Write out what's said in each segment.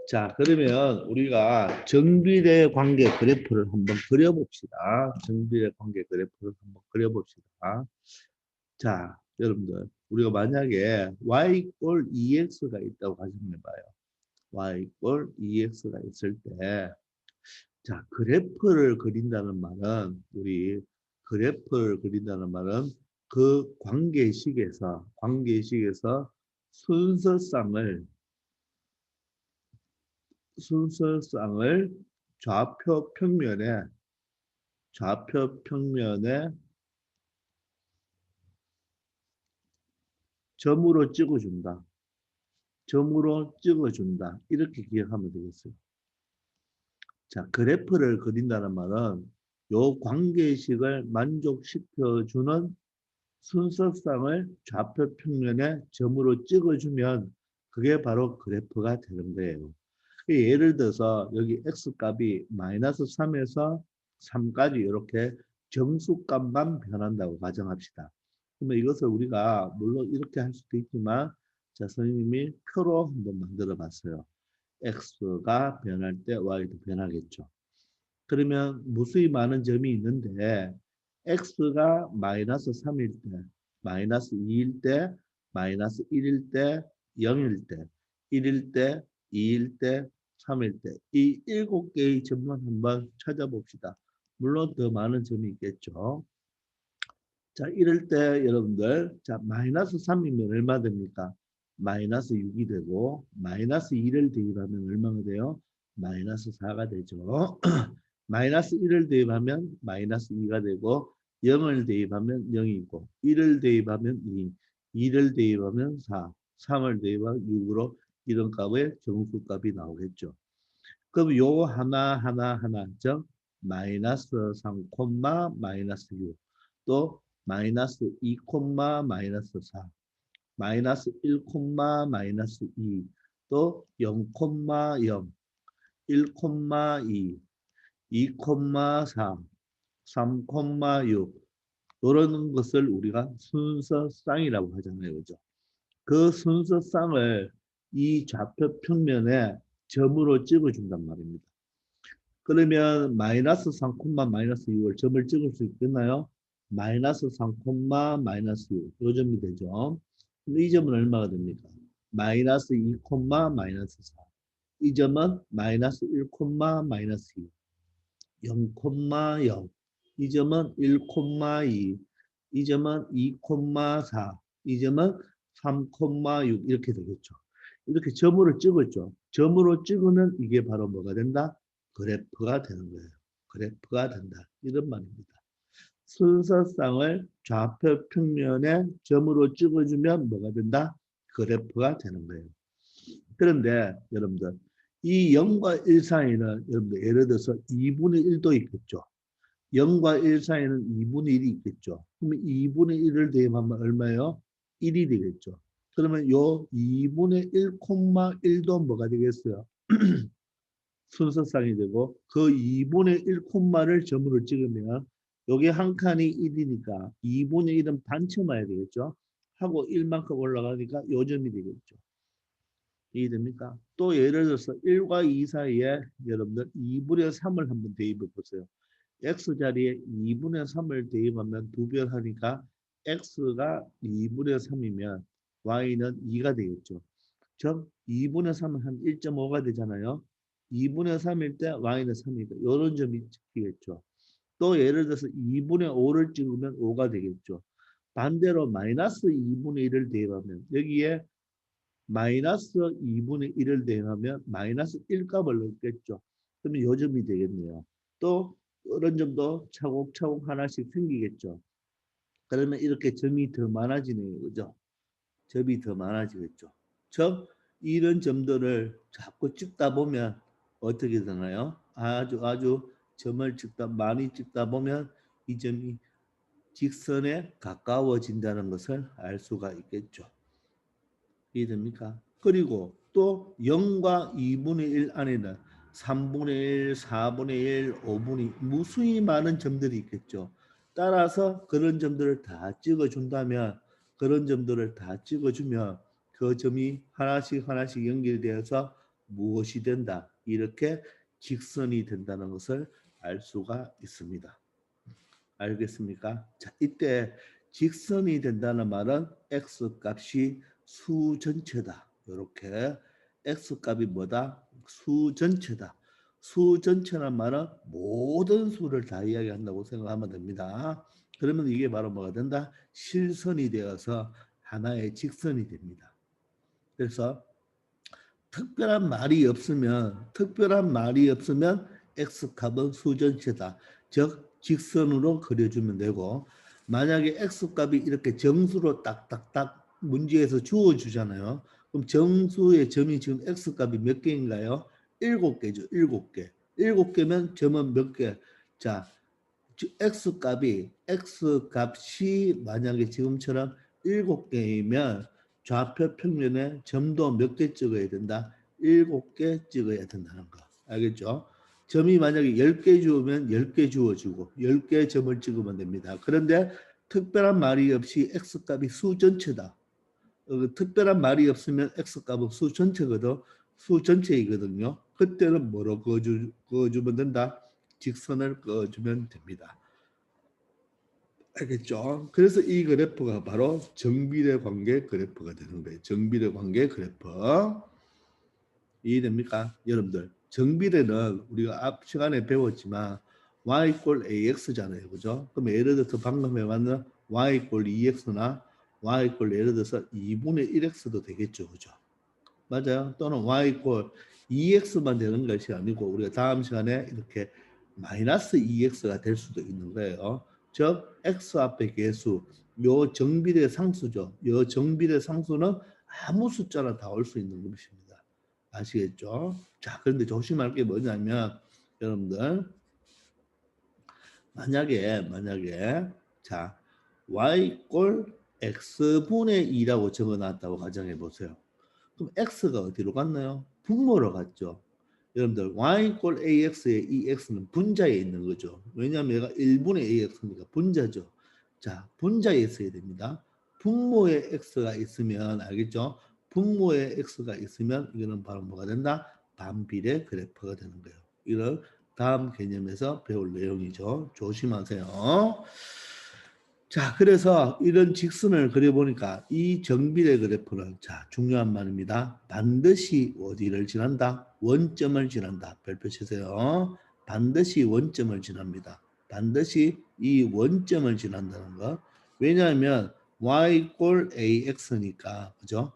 자, 그러면 우리가 정비례 관계 그래프를 한번 그려봅시다. 정비례 관계 그래프를 한번 그려봅시다. 자, 여러분들, 우리가 만약에 y 꼴 2x가 있다고 가정해봐요. y 꼴 2x가 있을 때, 자, 그래프를 그린다는 말은, 우리 그래프를 그린다는 말은 그 관계식에서 순서쌍을 순서쌍을 좌표 평면에 점으로 찍어준다. 점으로 찍어준다. 이렇게 기억하면 되겠어요. 자, 그래프를 그린다는 말은 요 관계식을 만족시켜주는 순서쌍을 좌표 평면에 점으로 찍어주면 그게 바로 그래프가 되는 거예요. 예를 들어서 여기 x값이 마이너스 3에서 3까지 이렇게 정수값만 변한다고 가정합시다. 그러면 이것을 우리가 물론 이렇게 할 수도 있지만 자, 선생님이 표로 한번 만들어 봤어요. x가 변할 때 y도 변하겠죠. 그러면 무수히 많은 점이 있는데 x가 마이너스 3일 때, 마이너스 2일 때, 마이너스 1일 때, 0일 때, 1일 때, 2일 때, 3일 때 이 7개의 점만 한번 찾아봅시다. 물론 더 많은 점이 있겠죠. 자, 이럴 때 여러분들 자 마이너스 3이면 얼마 됩니까? 마이너스 6이 되고 마이너스 2를 대입하면 얼마가 돼요? 마이너스 4가 되죠. 마이너스 1을 대입하면 마이너스 2가 되고 0을 대입하면 0이고 1을 대입하면 2, 2를 대입하면 4, 3을 대입하면 6으로 이런 값의 정수값이 나오겠죠. 그럼 요 하나 점 마이너스 3, 마이너스 6, 또 마이너스 2, 마이너스 4, 마이너스 1, 마이너스 2, 또 0, 0, 1, 2, 2, 4, 3, 6 이런 것을 우리가 순서쌍이라고 하잖아요. 그죠? 그 순서쌍을 이 좌표 평면에 점으로 찍어준단 말입니다. 그러면 마이너스 3, 마이너스 6을 점을 찍을 수 있겠나요? 마이너스 3, 마이너스 6. 요 점이 되죠. 그럼 이 점은 얼마가 됩니까? 마이너스 2, 마이너스 4. 이 점은 마이너스 1, 마이너스 2. 0, 0. 이 점은 1, 2. 이 점은 2, 4. 이 점은 3, 6. 이렇게 되겠죠. 이렇게 점으로 찍었죠. 점으로 찍으면 이게 바로 뭐가 된다? 그래프가 되는 거예요. 그래프가 된다. 이런 말입니다. 순서쌍을 좌표 평면에 점으로 찍어주면 뭐가 된다? 그래프가 되는 거예요. 그런데 여러분들 이 0과 1 사이는 여러분들 예를 들어서 2분의 1도 있겠죠. 0과 1 사이는 2분의 1이 있겠죠. 그러면 2분의 1을 대입하면 얼마예요? 1이 되겠죠. 그러면 요 2분의 1, 1도 뭐가 되겠어요? 순서쌍이 되고 그 2분의 1 콤마를 점으로 찍으면 여기 한 칸이 1이니까 2분의 1은 반쯤 와야 되겠죠. 하고 1만큼 올라가니까 요 점이 되겠죠. 이해됩니까? 또 예를 들어서 1과 2 사이에 여러분들 2분의 3을 한번 대입해 보세요. x자리에 2분의 3을 대입하면 두 별 하니까 x가 2분의 3이면 y는 2가 되겠죠. 즉 2분의 3은 한 1.5가 되잖아요. 2분의 3일 때 y는 3이다. 이런 점이 찍히겠죠. 또 예를 들어서 2분의 5를 찍으면 5가 되겠죠. 반대로 마이너스 2분의 1을 대입하면 여기에 마이너스 2분의 1을 대입하면 마이너스 1 값을 넣겠죠. 그러면 요 점이 되겠네요. 또 이런 점도 차곡차곡 하나씩 생기겠죠. 그러면 이렇게 점이 더 많아지네요. 그죠? 점이 더 많아지겠죠. 즉 이런 점들을 자꾸 찍다 보면 어떻게 되나요? 아주 점을 많이 찍다 보면 이 점이 직선에 가까워진다는 것을 알 수가 있겠죠. 이해됩니까? 그리고 또 0과 2분의 1 안에는 3분의 1, 4분의 1, 5분의 1 무수히 많은 점들이 있겠죠. 따라서 그런 점들을 다 찍어준다면 그런 점들을 다 찍어주면 그 점이 하나씩 연결되어서 무엇이 된다. 이렇게 직선이 된다는 것을 알 수가 있습니다. 알겠습니까? 자, 이때 직선이 된다는 말은 x값이 수 전체다. 이렇게 x값이 뭐다? 수 전체다. 수 전체란 말은 모든 수를 다 이야기한다고 생각하면 됩니다. 그러면 이게 바로 뭐가 된다? 실선이 되어서 하나의 직선이 됩니다. 그래서 특별한 말이 없으면 x값은 수 전체다. 즉 직선으로 그려주면 되고, 만약에 x값이 이렇게 정수로 딱딱딱 문제에서 주어주잖아요. 그럼 정수의 점이 지금 x값이 몇 개인가요? 7개죠. 7개. 7개면 점은 몇 개? 자, x값이 만약에 지금처럼 7개이면 좌표 평면에 점도 몇 개 찍어야 된다? 7개 찍어야 된다는 거. 알겠죠? 점이 만약에 10개 주면 10개 주어지고 10개 점을 찍으면 됩니다. 그런데 특별한 말이 없이 x값이 수 전체다. 특별한 말이 없으면 x값은 수 전체거든. 수 전체이거든요. 그때는 뭐로 그어주면 된다? 직선을 그어주면 됩니다. 알겠죠? 그래서 이 그래프가 바로 정비례 관계 그래프가 되는 거예요. 정비례 관계 그래프. 이해됩니까? 여러분들. 정비례는 우리가 앞 시간에 배웠지만 y 꼴 ax잖아요. 그죠? 그럼 예를 들어서 방금 해봤는 y 꼴 2x나 y 꼴 예를 들어서 2분의 1x도 되겠죠. 그죠? 맞아요. 또는 y 꼴 2x만 되는 것이 아니고 우리가 다음 시간에 이렇게 마이너스 2x가 될 수도 있는 거예요. 즉 x 앞에 계수, 요 정비례 상수죠. 요 정비례 상수는 아무 숫자나 다 올 수 있는 것입니다. 아시겠죠? 자, 그런데 조심할 게 뭐냐면 여러분들 만약에 자 y 꼴 x분의 2라고 적어놨다고 가정해 보세요. 그럼 x가 어디로 갔나요? 분모로 갔죠. 여러분들 y 꼴 ax의 이 x는 분자에 있는 거죠. 왜냐하면 얘가 1분의 ax니까 분자죠. 자, 분자에 있어야 됩니다. 분모에 x가 있으면 알겠죠? 분모에 x가 있으면 이거는 바로 뭐가 된다? 반비례 그래프가 되는 거예요. 이걸 다음 개념에서 배울 내용이죠. 조심하세요. 자, 그래서 이런 직선을 그려보니까 이 정비례 그래프는 자 중요한 말입니다. 반드시 어디를 지난다? 원점을 지난다. 별표 치세요. 반드시 원점을 지납니다. 반드시 이 원점을 지난다는 거. 왜냐하면 y 꼴 ax니까 그죠?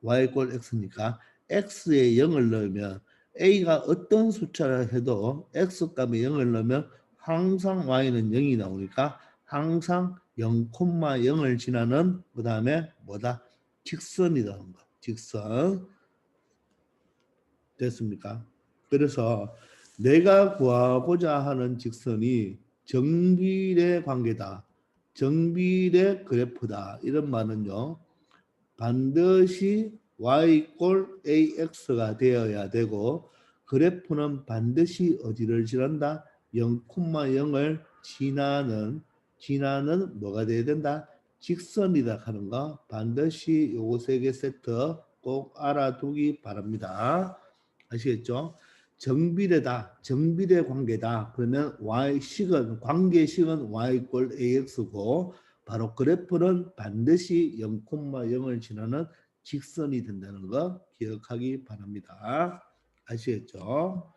y 꼴 x니까 x에 0을 넣으면 a가 어떤 숫자를 해도 x 값에 0을 넣으면 항상 y는 0이 나오니까 항상 0,0을 지나는 그 다음에 뭐다? 직선이라는 거. 직선. 됐습니까? 그래서 내가 구하고자 하는 직선이 정비례 관계다. 정비례 그래프다. 이런 말은요. 반드시 y 꼴 ax가 되어야 되고 그래프는 반드시 어디를 지난다? 0,0을 지나는 뭐가 돼야 된다? 직선이다 하는 거 반드시 요거 3개 세트 꼭 알아두기 바랍니다. 아시겠죠? 정비례다. 정비례 관계다. 그러면 y식은 관계식은 y 꼴 ax고 바로 그래프는 반드시 0,0을 지나는 직선이 된다는 거 기억하기 바랍니다. 아시겠죠?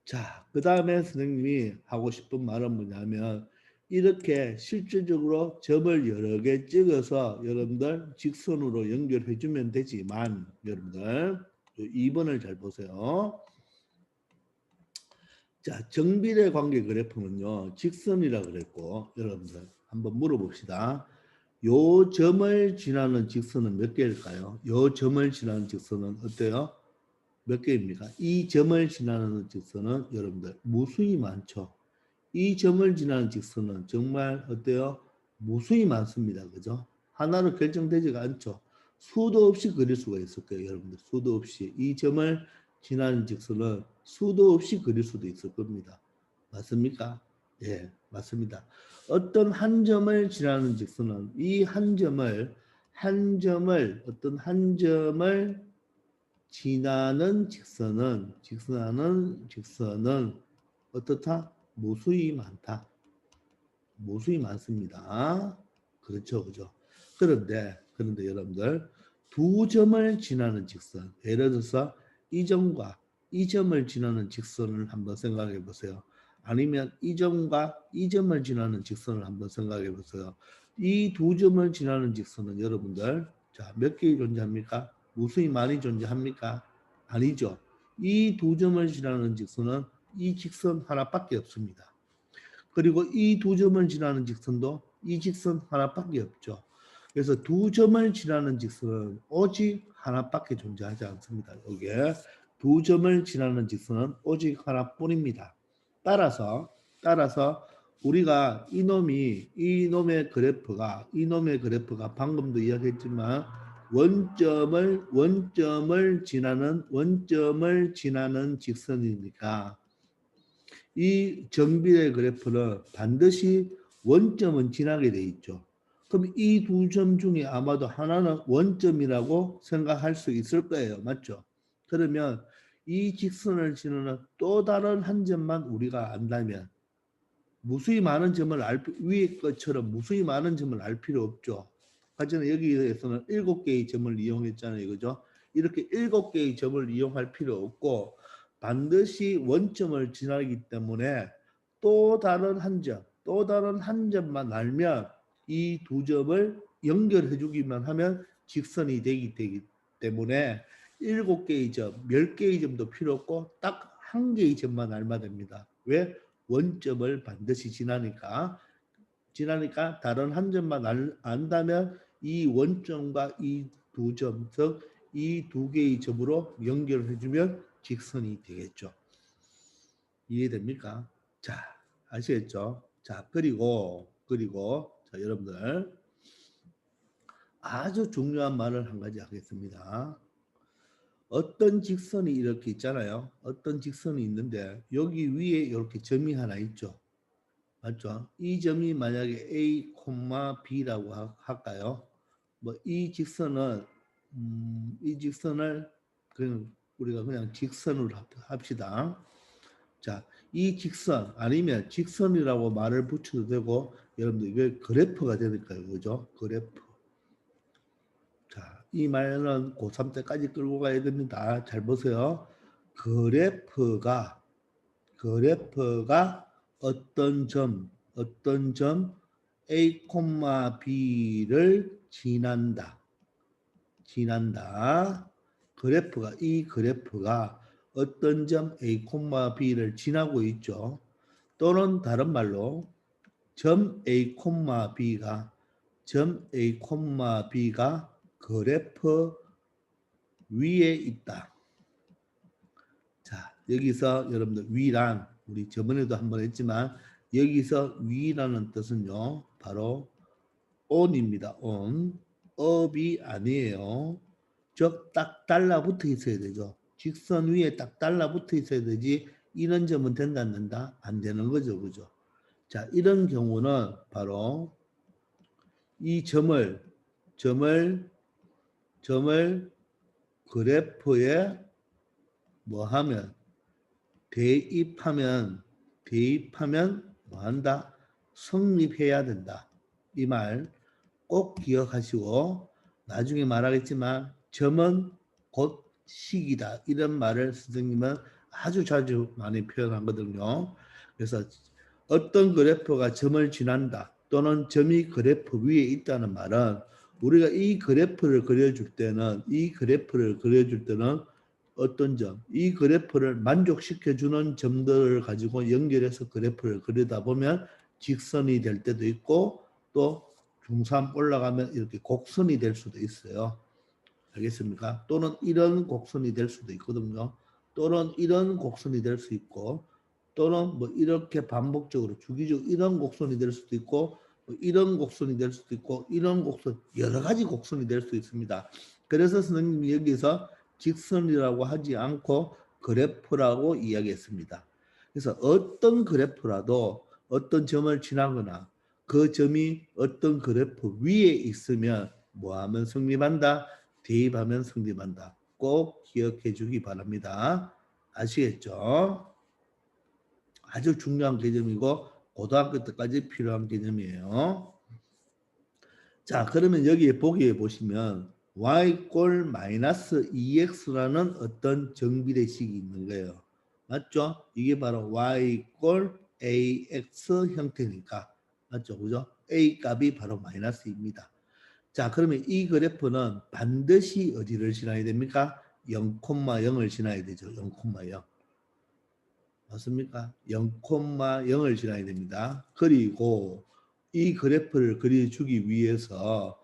자, 그 다음에 선생님이 하고 싶은 말은 뭐냐면 이렇게 실질적으로 점을 여러 개 찍어서 여러분들 직선으로 연결해 주면 되지만 여러분들 2번을 잘 보세요. 자, 정비례 관계 그래프는요. 직선이라 그랬고 여러분들 한번 물어봅시다. 요 점을 지나는 직선은 몇 개일까요? 요 점을 지나는 직선은 어때요? 몇 개입니까? 이 점을 지나는 직선은 여러분들 무수히 많죠. 이 점을 지나는 직선은 정말 어때요? 무수히 많습니다. 그죠? 하나로 결정되지가 않죠. 수도 없이 그릴 수가 있을 거예요. 여러분들 수도 없이. 이 점을 지나는 직선은 수도 없이 그릴 수도 있을 겁니다. 맞습니까? 예, 맞습니다. 어떤 한 점을 지나는 직선은 이 한 점을 지나는 직선은 어떻다? 무수히 많다. 무수히 많습니다. 그렇죠, 그죠? 그런데 여러분들 두 점을 지나는 직선, 예를 들어서 이 점과 이 점을 지나는 직선을 한번 생각해 보세요. 아니면 이 점과 이 점을 지나는 직선을 한번 생각해 보세요. 이 두 점을 지나는 직선은 여러분들 자, 몇 개의 존재합니까? 무수히 많이 존재합니까? 아니죠. 이 두 점을 지나는 직선은 이 직선 하나밖에 없습니다. 그리고 이 두 점을 지나는 직선도 이 직선 하나밖에 없죠. 그래서 두 점을 지나는 직선은 오직 하나밖에 존재하지 않습니다. 여기에 두 점을 지나는 직선은 오직 하나뿐입니다. 따라서 우리가 이놈의 그래프가 방금도 이야기했지만 원점을 지나는 직선이니까 이 정비례 그래프는 반드시 원점은 지나게 돼 있죠. 그럼 이 두 점 중에 아마도 하나는 원점이라고 생각할 수 있을 거예요. 맞죠? 그러면 이 직선을 지나는 또 다른 한 점만 우리가 안다면 무수히 많은 점을 위에 것처럼 무수히 많은 점을 알 필요 없죠. 하지만 여기에서는 7개의 점을 이용했잖아요. 그죠? 이렇게 7개의 점을 이용할 필요 없고 반드시 원점을 지나기 때문에 또 다른 한 점만 알면 이 두 점을 연결해 주기만 하면 직선이 되기 때문에 7개의 점, 10개의 점도 필요 없고 딱 한 개의 점만 알면 됩니다. 왜? 원점을 반드시 지나니까 다른 한 점만 안다면 이 원점과 이 두 점, 즉 이 두 개의 점으로 연결해 주면 직선이 되겠죠. 이해됩니까? 자, 아시겠죠? 자, 그리고 자, 여러분들 아주 중요한 말을 한 가지 하겠습니다. 어떤 직선이 이렇게 있잖아요. 어떤 직선이 있는데 여기 위에 이렇게 점이 하나 있죠. 맞죠? 이 점이 만약에 A, B라고 할까요? 뭐 이 직선을 우리가 그냥 직선으로 합시다. 자, 이 직선 아니면 직선이라고 말을 붙여도 되고 여러분들 이게 그래프가 되니까요. 그죠? 그래프. 자, 이 말은 고3 때까지 끌고 가야 됩니다. 잘 보세요. 그래프가 어떤 점 A, B를 지난다. 이 그래프가 어떤 점 A, B를 지나고 있죠. 또는 다른 말로 점 A, B가 그래프 위에 있다. 자, 여기서 여러분들 위란 우리 저번에도 한번 했지만 여기서 위라는 뜻은요. 바로 on입니다. on. up이 아니에요. 즉 딱 달라붙어 있어야 되죠. 직선 위에 딱 달라붙어 있어야 되지 이런 점은 된다 안 된다? 안 되는 거죠. 그죠? 자, 이런 경우는 바로 이 점을 그래프에 뭐 하면 대입하면 뭐 한다? 성립해야 된다. 이 말 꼭 기억하시고 나중에 말하겠지만 점은 곧 식이다. 이런 말을 선생님은 아주 자주 많이 표현하거든요. 그래서 어떤 그래프가 점을 지난다 또는 점이 그래프 위에 있다는 말은 우리가 이 그래프를 그려줄 때는 어떤 점, 이 그래프를 만족시켜주는 점들을 가지고 연결해서 그래프를 그리다 보면 직선이 될 때도 있고 또 중3 올라가면 이렇게 곡선이 될 수도 있어요. 알겠습니까? 또는 이런 곡선이 될 수도 있거든요. 또는 이런 곡선이 될 수 있고 또는 뭐 이렇게 반복적으로 주기적으로 이런 곡선이 될 수도 있고 뭐 이런 곡선이 될 수도 있고 이런 곡선 여러 가지 곡선이 될 수 있습니다. 그래서 선생님이 여기서 직선이라고 하지 않고 그래프라고 이야기했습니다. 그래서 어떤 그래프라도 어떤 점을 지나거나 그 점이 어떤 그래프 위에 있으면 뭐하면 성립한다? 대입하면 성립한다. 꼭 기억해 주기 바랍니다. 아시겠죠? 아주 중요한 개념이고 고등학교 때까지 필요한 개념이에요. 자, 그러면 여기에 보기에 보시면 y 꼴 마이너스 2x라는 어떤 정비례식이 있는 거예요. 맞죠? 이게 바로 y 꼴 ax 형태니까. 맞죠? 그죠? a 값이 바로 마이너스입니다. 자, 그러면 이 그래프는 반드시 어디를 지나야 됩니까? 0,0을 지나야 되죠. 0,0. 맞습니까? 0,0을 지나야 됩니다. 그리고 이 그래프를 그려주기 위해서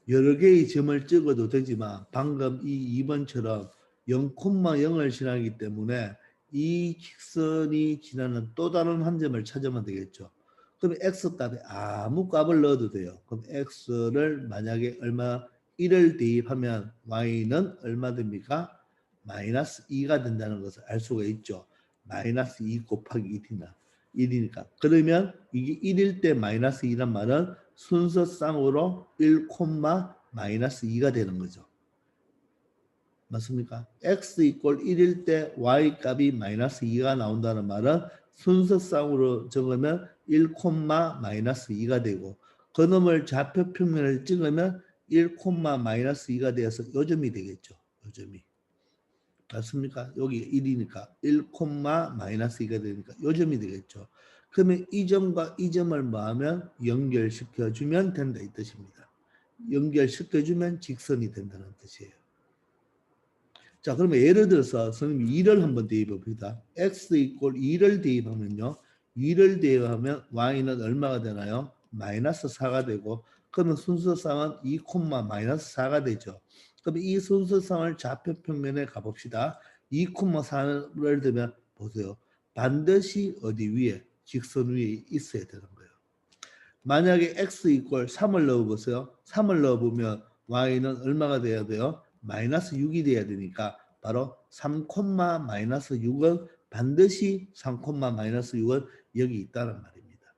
여러 개의 점을 찍어도 되지만 방금 이 2번처럼 0,0을 지나기 때문에 이 직선이 지나는 또 다른 한 점을 찾으면 되겠죠. 그럼 x값에 아무 값을 넣어도 돼요. 그럼 x를 만약에 얼마 1을 대입하면 y는 얼마 됩니까? 마이너스 2가 된다는 것을 알 수가 있죠. 마이너스 2 곱하기 1이니까. 그러면 이게 1일 때 마이너스 2란 말은 순서상으로 1, 마이너스 2가 되는 거죠. 맞습니까? x 이꼴 1일 때 y 값이 마이너스 2가 나온다는 말은 순서상으로 적으면 1, 마이너스 2가 되고 그놈을 좌표 평면을 찍으면 1, 마이너스 2가 되어서 요점이 되겠죠. 요점이. 맞습니까? 여기 1이니까 1, 마이너스 2가 되니까 요점이 되겠죠. 그러면 이 점과 이 점을 뭐하면 연결시켜주면 된다 이 뜻입니다. 연결시켜주면 직선이 된다는 뜻이에요. 자, 그러면 예를 들어서 선생님이 2를 한번 대입해 봅니다. x 이꼴 2를 대입하면요. 2를 대입하면 y는 얼마가 되나요? 마이너스 4가 되고 그러면 순서상은 2, 마이너스 4가 되죠. 그럼 이 순서상을 좌표 평면에 가봅시다. 2, 4를 대면 보세요. 반드시 어디 위에 직선 위에 있어야 되는 거예요. 만약에 x 이꼴 3을 넣어보세요. 3을 넣어보면 y는 얼마가 돼야 돼요? 마이너스 6이 돼야 되니까 바로 3, 마이너스 6은 반드시 3, 마이너스 6은 여기 있다는 말입니다.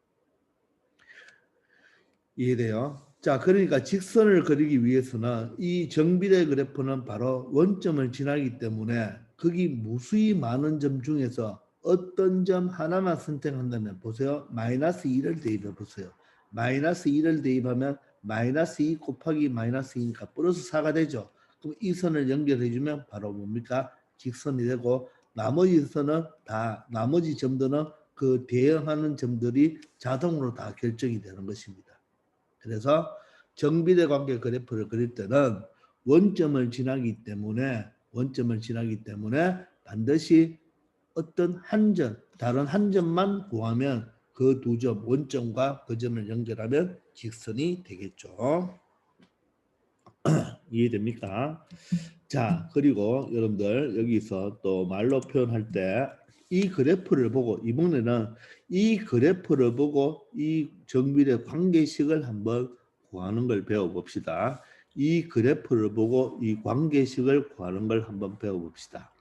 이해돼요? 자, 그러니까 직선을 그리기 위해서는 이 정비례 그래프는 바로 원점을 지나기 때문에 거기 무수히 많은 점 중에서 어떤 점 하나만 선택한다면 보세요. 마이너스 2를 대입해 보세요. 마이너스 2를 대입하면 마이너스 2 곱하기 마이너스 2니까 플러스 4가 되죠. 그럼 이 선을 연결해 주면 바로 뭡니까? 직선이 되고 나머지 선은 다 나머지 점들은 그 대응하는 점들이 자동으로 다 결정이 되는 것입니다. 그래서 정비례 관계 그래프를 그릴 때는 원점을 지나기 때문에 반드시 어떤 한 점, 다른 한 점만 구하면 그 두 점, 원점과 그 점을 연결하면 직선이 되겠죠. 이해됩니까? 자, 그리고 여러분들 여기서 또 말로 표현할 때 이 그래프를 보고 이번에는 이 그래프를 보고 이 정비례 관계식을 한번 구하는 걸 배워봅시다. 이 그래프를 보고 이 관계식을 구하는 걸 한번 배워봅시다.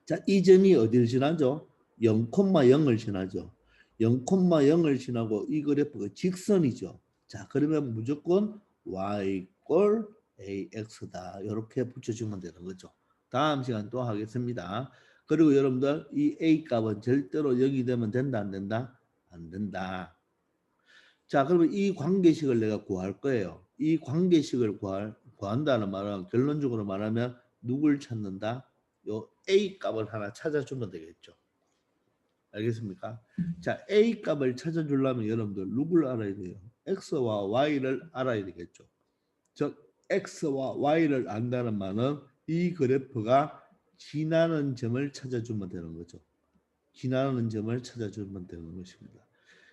자, 이 점이 어디를 지나죠? 0,0을 지나죠. 0,0을 지나고 이 그래프가 직선이죠. 자, 그러면 무조건 y 꼴 ax다. 이렇게 붙여주면 되는 거죠. 다음 시간 또 하겠습니다. 그리고 여러분들 이 a 값은 절대로 0이 되면 된다 안 된다? 안 된다. 자, 그러면 이 관계식을 내가 구할 거예요. 이 관계식을 구한다는 말은 결론적으로 말하면 누굴 찾는다? 요 A 값을 하나 찾아주면 되겠죠. 알겠습니까? 자, A 값을 찾아주려면 여러분들 누굴 알아야 돼요? X와 Y를 알아야 되겠죠. 즉 X와 Y를 안다는 말은 이 그래프가 지나는 점을 찾아주면 되는 거죠. 지나는 점을 찾아주면 되는 것입니다.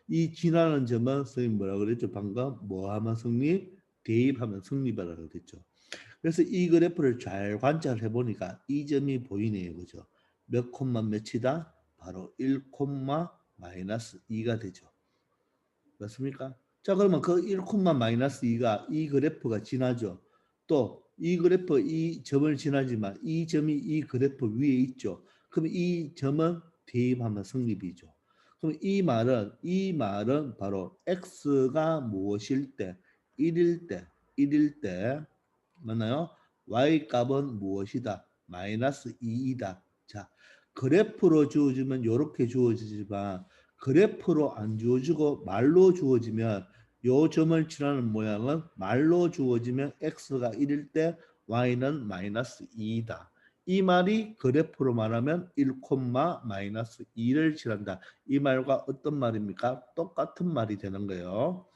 이 지나는 점은 선생님 뭐라 그랬죠? 방금 뭐 하면 승리? 대입하면 승리라고 그랬죠. 그래서 이 그래프를 잘 관찰해 보니까 이 점이 보이네요. 그죠? 몇 콤마 몇이다? 바로 1, 마이너스 2가 되죠. 맞습니까? 자, 그러면 그 1, 마이너스 2가 이 그래프가 지나죠. 또 이 그래프 이 점을 지나지만 이 점이 이 그래프 위에 있죠. 그럼 이 점은 대입하면 성립이죠. 그럼 이 말은 바로 x가 무엇일 때 1일 때 맞나요? y 값은 무엇이다? 마이너스 2이다. 자, 그래프로 주어지면 이렇게 주어지지만 그래프로 안 주어지고 말로 주어지면 요 점을 칠하는 모양은 말로 주어지면 x가 1일 때 y는 마이너스 2이다. 이 말이 그래프로 말하면 1, 마이너스 2를 칠한다. 이 말과 어떤 말입니까? 똑같은 말이 되는 거예요.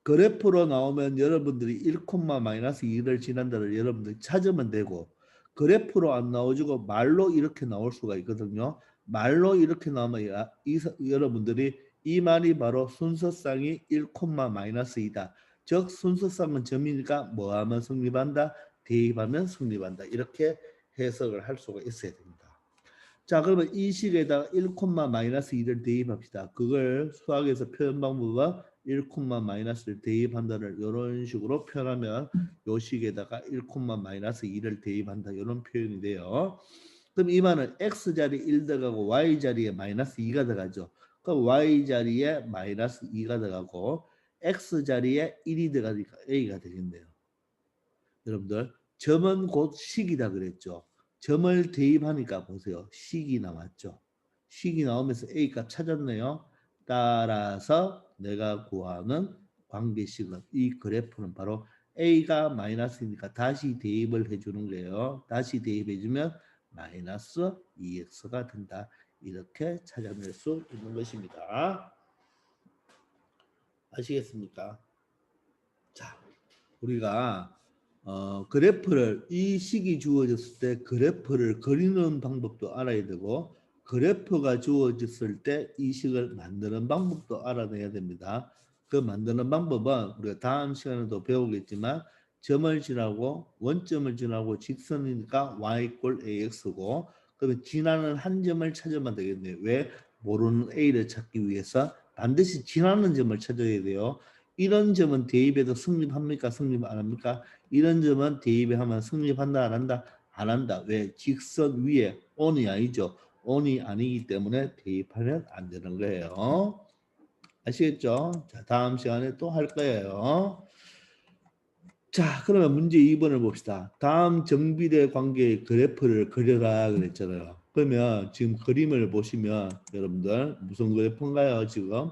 그래프로 나오면 여러분들이 1, 마이너스 2를 지난다를 여러분들이 찾으면 되고 그래프로 안 나오지고 말로 이렇게 나올 수가 있거든요. 말로 이렇게 나오면 여러분들이 이 말이 바로 순서쌍이 1, 마이너스 2다. 즉 순서쌍은 점이니까 뭐하면 성립한다? 대입하면 성립한다. 이렇게 해석을 할 수가 있어야 됩니다. 자, 그러면 이 식에다가 1, 마이너스 2를 대입합시다. 그걸 수학에서 표현 방법은 1, 마이너스를 대입한다를 이런 식으로 표현하면 요 식에다가 1, 마이너스 2를 대입한다. 이런 표현이 돼요. 그럼 이 말은 x자리 1 들어가고 y자리에 마이너스 2가 들어가죠. 그럼 y자리에 마이너스 2가 들어가고 x자리에 1이 들어가니까 a가 되겠네요. 여러분들 점은 곧 식이다 그랬죠. 점을 대입하니까 보세요. 식이 나왔죠. 식이 나오면서 A값 찾았네요. 따라서 내가 구하는 관계식은 이 그래프는 바로 A가 마이너스니까 다시 대입을 해주는 거예요. 다시 대입해주면 마이너스 2x가 된다. 이렇게 찾아낼 수 있는 것입니다. 아시겠습니까? 자, 우리가 그래프를 이 식이 주어졌을 때 그래프를 그리는 방법도 알아야 되고 그래프가 주어졌을 때 이 식을 만드는 방법도 알아내야 됩니다. 그 만드는 방법은 우리가 다음 시간에도 배우겠지만 점을 지나고 원점을 지나고 직선이니까 y 꼴 ax고 그러면 지나는 한 점을 찾으면 되겠네요. 왜? 모르는 a를 찾기 위해서 반드시 지나는 점을 찾아야 돼요. 이런 점은 대입에도 성립합니까? 성립 안 합니까? 이런 점은 대입에 하면 성립한다 안 한다? 안 한다. 왜? 직선 위에 on이 아니죠. on이 아니기 때문에 대입하면 안 되는 거예요. 아시겠죠? 자, 다음 시간에 또 할 거예요. 자, 그러면 문제 2번을 봅시다. 다음 정비례 관계의 그래프를 그려라 그랬잖아요. 그러면 지금 그림을 보시면 여러분들 무슨 그래프인가요? 지금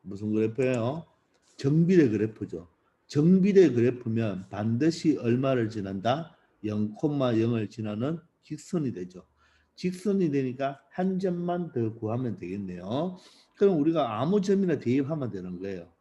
무슨 그래프예요? 정비례 그래프죠. 정비례 그래프면 반드시 얼마를 지난다? 0,0을 지나는 직선이 되죠. 직선이 되니까 한 점만 더 구하면 되겠네요. 그럼 우리가 아무 점이나 대입하면 되는 거예요.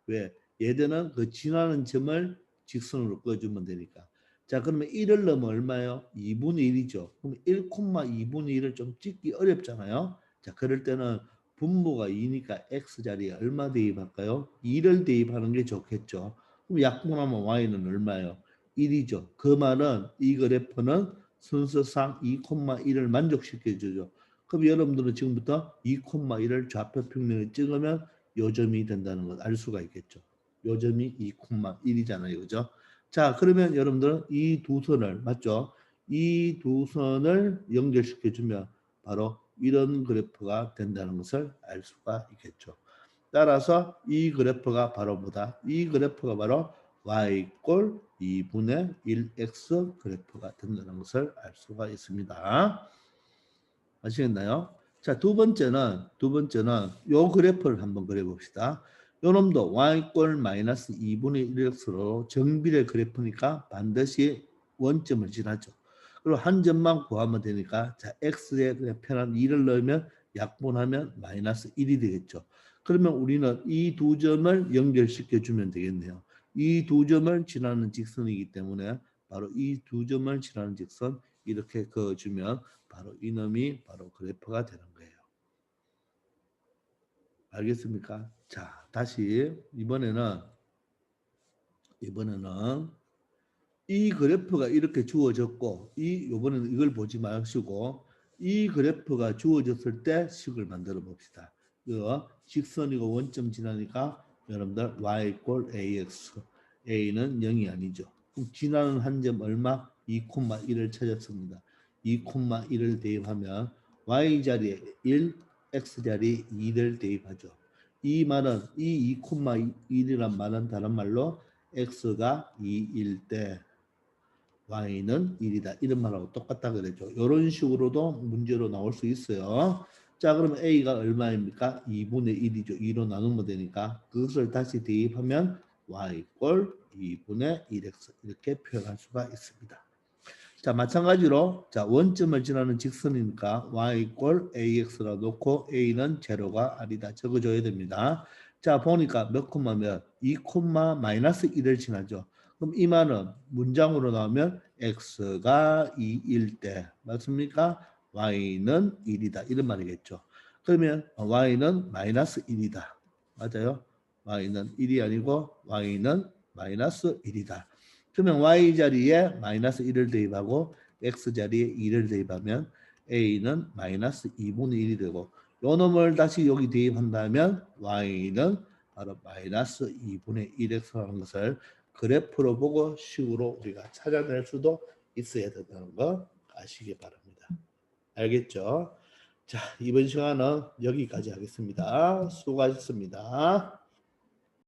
왜? 얘들은 그 지나는 점을 직선으로 꺼주면 되니까. 자, 그러면 1을 넣으면 얼마예요? 2분의 1이죠. 그럼 1,2분의 1을 좀 찍기 어렵잖아요. 자, 그럴 때는 분모가 2니까 x자리에 얼마 대입할까요? 2를 대입하는 게 좋겠죠. 그럼 약분하면 y는 얼마예요? 1이죠. 그 말은 이 그래프는 순서상 2,1을 만족시켜주죠. 그럼 여러분들은 지금부터 2,1을 좌표 평면에 찍으면 요점이 된다는 걸 알 수가 있겠죠. 요점이 2,1이잖아요. 그죠? 자, 그러면 여러분들은 이 두 선을 맞죠? 이 두 선을 연결시켜 주면 바로 이런 그래프가 된다는 것을 알 수가 있겠죠. 따라서 이 그래프가 바로 뭐다? 이 그래프가 바로 y 꼴 2분의 1x 그래프가 된다는 것을 알 수가 있습니다. 아시겠나요? 자, 두 번째는 요 그래프를 한번 그려봅시다. 요 놈도 y꼴 마이너스 2분의 1x로 정비례 그래프니까 반드시 원점을 지나죠. 그리고 한 점만 구하면 되니까 자, x에 그냥 편한 2를 넣으면 약분하면 마이너스 1이 되겠죠. 그러면 우리는 이 두 점을 연결시켜 주면 되겠네요. 이 두 점을 지나는 직선이기 때문에 바로 이 두 점을 지나는 직선 이렇게 그어주면 바로 이놈이 바로 그래프가 되는 거예요. 알겠습니까? 자, 다시 이번에는 이 그래프가 이렇게 주어졌고 이번에는 이걸 보지 마시고 이 그래프가 주어졌을 때 식을 만들어 봅시다. 이거 직선이고 원점 지나니까 여러분들 y 꼴 ax a는 0이 아니죠. 그럼 지나는 한 점 얼마? 2,1을 찾았습니다. 2,1을 대입하면 y자리에 1, x자리에 2를 대입하죠. 이 말은 이 2,1이란 말은 다른 말로 x가 2일 때 y는 1이다. 이런 말하고 똑같다 그랬죠. 이런 식으로도 문제로 나올 수 있어요. 자, 그러면 a가 얼마입니까? 2분의 1이죠. 2로 나누면 되니까 그것을 다시 대입하면 y 꼴 2분의 1x 이렇게 표현할 수가 있습니다. 자, 마찬가지로 자 원점을 지나는 직선이니까 y 꼴 ax라 놓고 a는 제로가 아니다. 적어줘야 됩니다. 자, 보니까 몇 콤마면 2 콤마 마이너스 1을 지나죠. 그럼 이 말은 문장으로 나오면 x가 2일 때 맞습니까? y는 1이다. 이런 말이겠죠. 그러면 y는 마이너스 1이다. 맞아요? y는 1이 아니고 y는 마이너스 1이다. 그러면 y 자리에 마이너스 1을 대입하고 x 자리에 2를 대입하면 a는 마이너스 2분의 1이 되고 요 놈을 다시 여기 대입한다면 y는 바로 마이너스 2분의 1x라는 것을 그래프로 보고 식으로 우리가 찾아낼 수도 있어야 된다는 거 아시기 바랍니다. 알겠죠? 자, 이번 시간은 여기까지 하겠습니다. 수고하셨습니다.